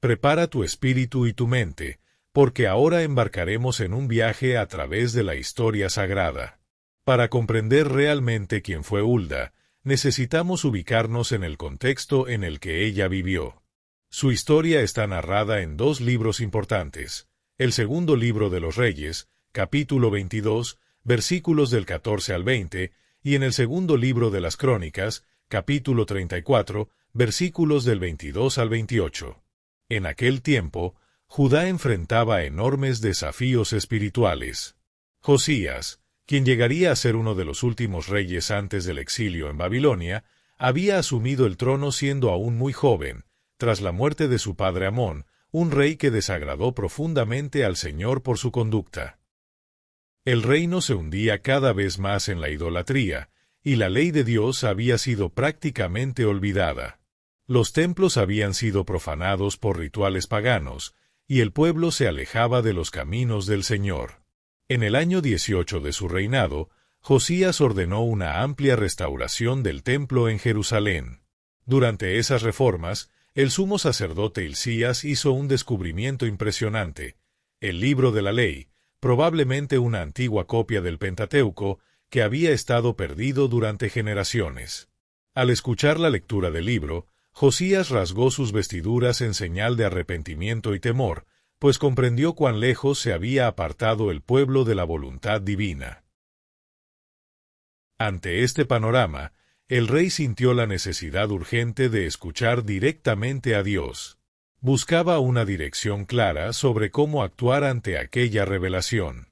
Prepara tu espíritu y tu mente, porque ahora embarcaremos en un viaje a través de la historia sagrada. Para comprender realmente quién fue Hulda, necesitamos ubicarnos en el contexto en el que ella vivió. Su historia está narrada en dos libros importantes: el segundo libro de los Reyes, capítulo 22, versículos del 14 al 20, y en el segundo libro de las Crónicas, capítulo 34, versículos del 22 al 28. En aquel tiempo, Judá enfrentaba enormes desafíos espirituales. Josías, quien llegaría a ser uno de los últimos reyes antes del exilio en Babilonia, había asumido el trono siendo aún muy joven, tras la muerte de su padre Amón, un rey que desagradó profundamente al Señor por su conducta. El reino se hundía cada vez más en la idolatría, y la ley de Dios había sido prácticamente olvidada. Los templos habían sido profanados por rituales paganos, y el pueblo se alejaba de los caminos del Señor. En el año 18 de su reinado, Josías ordenó una amplia restauración del templo en Jerusalén. Durante esas reformas, el sumo sacerdote Hilcías hizo un descubrimiento impresionante: el libro de la ley, probablemente una antigua copia del Pentateuco, que había estado perdido durante generaciones. Al escuchar la lectura del libro, Josías rasgó sus vestiduras en señal de arrepentimiento y temor, pues comprendió cuán lejos se había apartado el pueblo de la voluntad divina. Ante este panorama, el rey sintió la necesidad urgente de escuchar directamente a Dios. Buscaba una dirección clara sobre cómo actuar ante aquella revelación.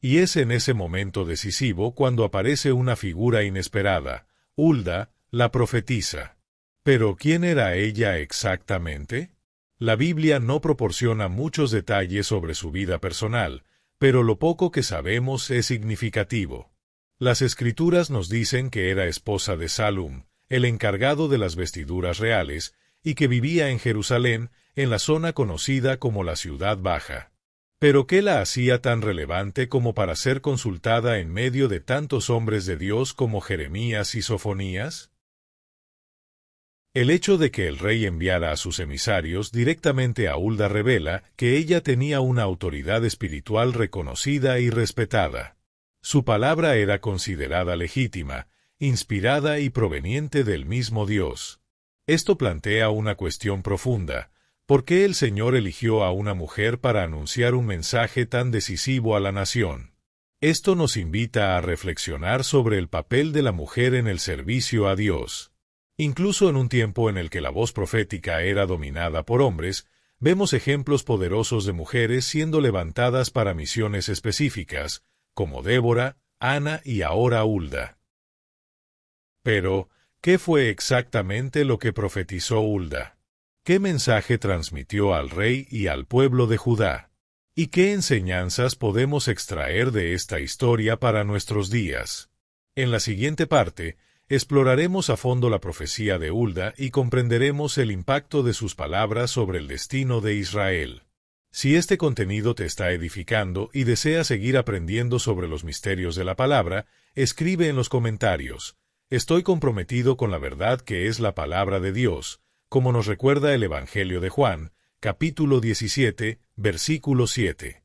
Y es en ese momento decisivo cuando aparece una figura inesperada: Hulda, la profetisa. ¿Pero quién era ella exactamente? La Biblia no proporciona muchos detalles sobre su vida personal, pero lo poco que sabemos es significativo. Las Escrituras nos dicen que era esposa de Salum, el encargado de las vestiduras reales, y que vivía en Jerusalén, en la zona conocida como la Ciudad Baja. ¿Pero qué la hacía tan relevante como para ser consultada en medio de tantos hombres de Dios como Jeremías y Sofonías? El hecho de que el rey enviara a sus emisarios directamente a Hulda revela que ella tenía una autoridad espiritual reconocida y respetada. Su palabra era considerada legítima, inspirada y proveniente del mismo Dios. Esto plantea una cuestión profunda: ¿por qué el Señor eligió a una mujer para anunciar un mensaje tan decisivo a la nación? Esto nos invita a reflexionar sobre el papel de la mujer en el servicio a Dios. Incluso en un tiempo en el que la voz profética era dominada por hombres, vemos ejemplos poderosos de mujeres siendo levantadas para misiones específicas, como Débora, Ana y ahora Hulda. Pero, ¿qué fue exactamente lo que profetizó Hulda? ¿Qué mensaje transmitió al rey y al pueblo de Judá? ¿Y qué enseñanzas podemos extraer de esta historia para nuestros días? En la siguiente parte, exploraremos a fondo la profecía de Hulda y comprenderemos el impacto de sus palabras sobre el destino de Israel. Si este contenido te está edificando y deseas seguir aprendiendo sobre los misterios de la palabra, escribe en los comentarios: estoy comprometido con la verdad que es la palabra de Dios, como nos recuerda el Evangelio de Juan, capítulo 17, versículo 7.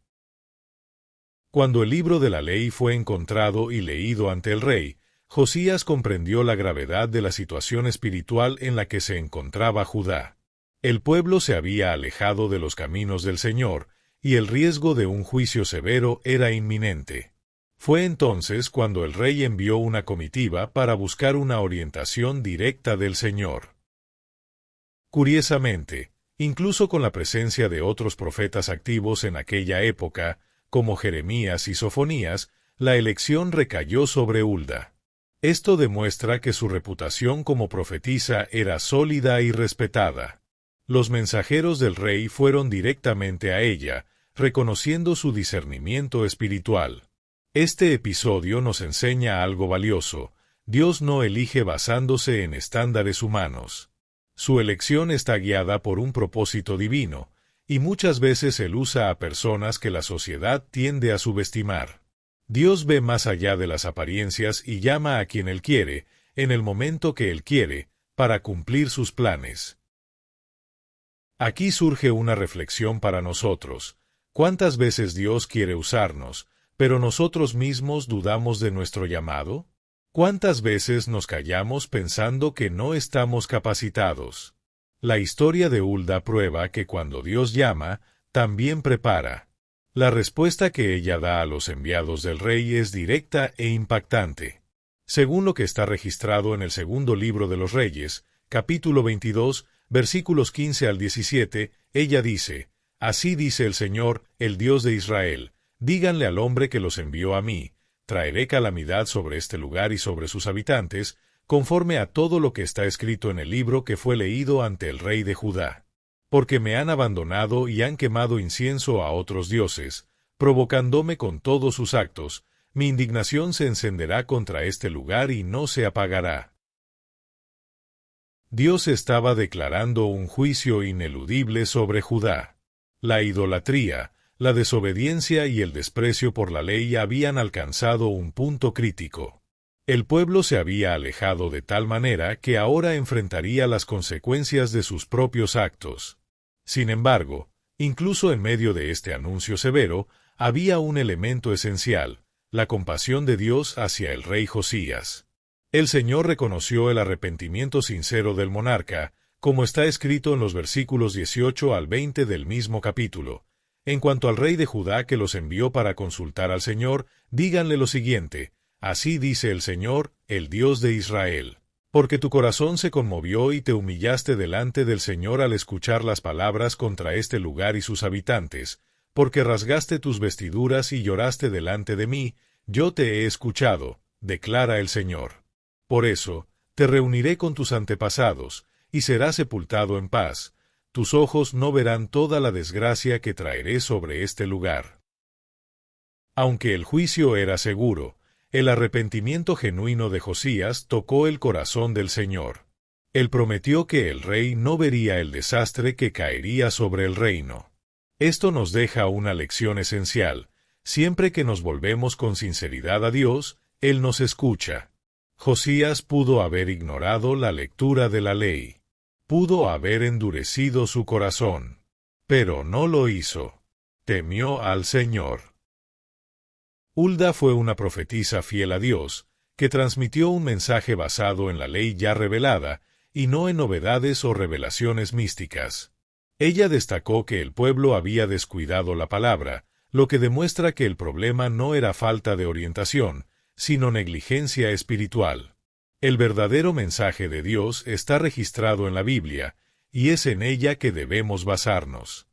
Cuando el libro de la ley fue encontrado y leído ante el rey, Josías comprendió la gravedad de la situación espiritual en la que se encontraba Judá. El pueblo se había alejado de los caminos del Señor, y el riesgo de un juicio severo era inminente. Fue entonces cuando el rey envió una comitiva para buscar una orientación directa del Señor. Curiosamente, incluso con la presencia de otros profetas activos en aquella época, como Jeremías y Sofonías, la elección recayó sobre Hulda. Esto demuestra que su reputación como profetisa era sólida y respetada. Los mensajeros del rey fueron directamente a ella, reconociendo su discernimiento espiritual. Este episodio nos enseña algo valioso: Dios no elige basándose en estándares humanos. Su elección está guiada por un propósito divino, y muchas veces Él usa a personas que la sociedad tiende a subestimar. Dios ve más allá de las apariencias y llama a quien Él quiere, en el momento que Él quiere, para cumplir sus planes. Aquí surge una reflexión para nosotros. ¿Cuántas veces Dios quiere usarnos, pero nosotros mismos dudamos de nuestro llamado? ¿Cuántas veces nos callamos pensando que no estamos capacitados? La historia de Hulda prueba que cuando Dios llama, también prepara. La respuesta que ella da a los enviados del rey es directa e impactante. Según lo que está registrado en el segundo libro de los Reyes, capítulo 22, versículos 15 al 17, ella dice: Así dice el Señor, el Dios de Israel, díganle al hombre que los envió a mí, traeré calamidad sobre este lugar y sobre sus habitantes, conforme a todo lo que está escrito en el libro que fue leído ante el rey de Judá. Porque me han abandonado y han quemado incienso a otros dioses, provocándome con todos sus actos, mi indignación se encenderá contra este lugar y no se apagará. Dios estaba declarando un juicio ineludible sobre Judá. La idolatría, la desobediencia y el desprecio por la ley habían alcanzado un punto crítico. El pueblo se había alejado de tal manera que ahora enfrentaría las consecuencias de sus propios actos. Sin embargo, incluso en medio de este anuncio severo, había un elemento esencial: la compasión de Dios hacia el rey Josías. El Señor reconoció el arrepentimiento sincero del monarca, como está escrito en los versículos 18 al 20 del mismo capítulo. En cuanto al rey de Judá que los envió para consultar al Señor, díganle lo siguiente: Así dice el Señor, el Dios de Israel. Porque tu corazón se conmovió y te humillaste delante del Señor al escuchar las palabras contra este lugar y sus habitantes, porque rasgaste tus vestiduras y lloraste delante de mí, yo te he escuchado, declara el Señor. Por eso, te reuniré con tus antepasados, y serás sepultado en paz. Tus ojos no verán toda la desgracia que traeré sobre este lugar. Aunque el juicio era seguro, el arrepentimiento genuino de Josías tocó el corazón del Señor. Él prometió que el rey no vería el desastre que caería sobre el reino. Esto nos deja una lección esencial: siempre que nos volvemos con sinceridad a Dios, Él nos escucha. Josías pudo haber ignorado la lectura de la ley. Pudo haber endurecido su corazón. Pero no lo hizo. Temió al Señor. Hulda fue una profetisa fiel a Dios, que transmitió un mensaje basado en la ley ya revelada, y no en novedades o revelaciones místicas. Ella destacó que el pueblo había descuidado la palabra, lo que demuestra que el problema no era falta de orientación, sino negligencia espiritual. El verdadero mensaje de Dios está registrado en la Biblia, y es en ella que debemos basarnos.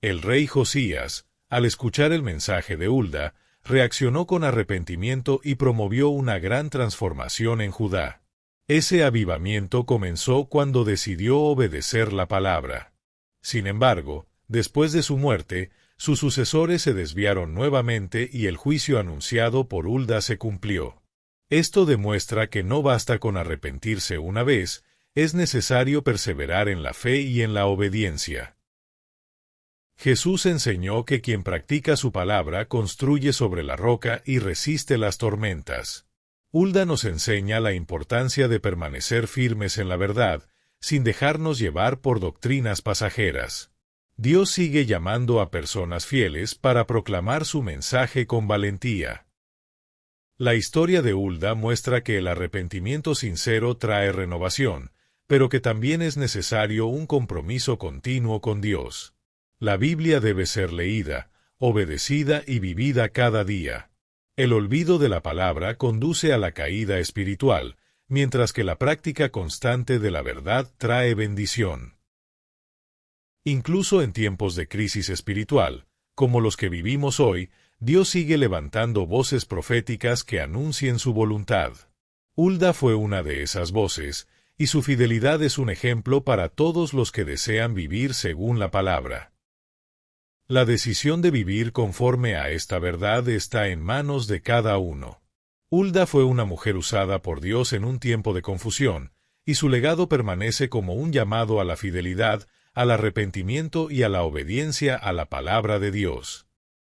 El rey Josías, al escuchar el mensaje de Hulda, reaccionó con arrepentimiento y promovió una gran transformación en Judá. Ese avivamiento comenzó cuando decidió obedecer la palabra. Sin embargo, después de su muerte, sus sucesores se desviaron nuevamente y el juicio anunciado por Hulda se cumplió. Esto demuestra que no basta con arrepentirse una vez, es necesario perseverar en la fe y en la obediencia. Jesús enseñó que quien practica su palabra construye sobre la roca y resiste las tormentas. Hulda nos enseña la importancia de permanecer firmes en la verdad, sin dejarnos llevar por doctrinas pasajeras. Dios sigue llamando a personas fieles para proclamar su mensaje con valentía. La historia de Hulda muestra que el arrepentimiento sincero trae renovación, pero que también es necesario un compromiso continuo con Dios. La Biblia debe ser leída, obedecida y vivida cada día. El olvido de la palabra conduce a la caída espiritual, mientras que la práctica constante de la verdad trae bendición. Incluso en tiempos de crisis espiritual, como los que vivimos hoy, Dios sigue levantando voces proféticas que anuncien su voluntad. Hulda fue una de esas voces, y su fidelidad es un ejemplo para todos los que desean vivir según la palabra. La decisión de vivir conforme a esta verdad está en manos de cada uno. Hulda fue una mujer usada por Dios en un tiempo de confusión, y su legado permanece como un llamado a la fidelidad, al arrepentimiento y a la obediencia a la palabra de Dios.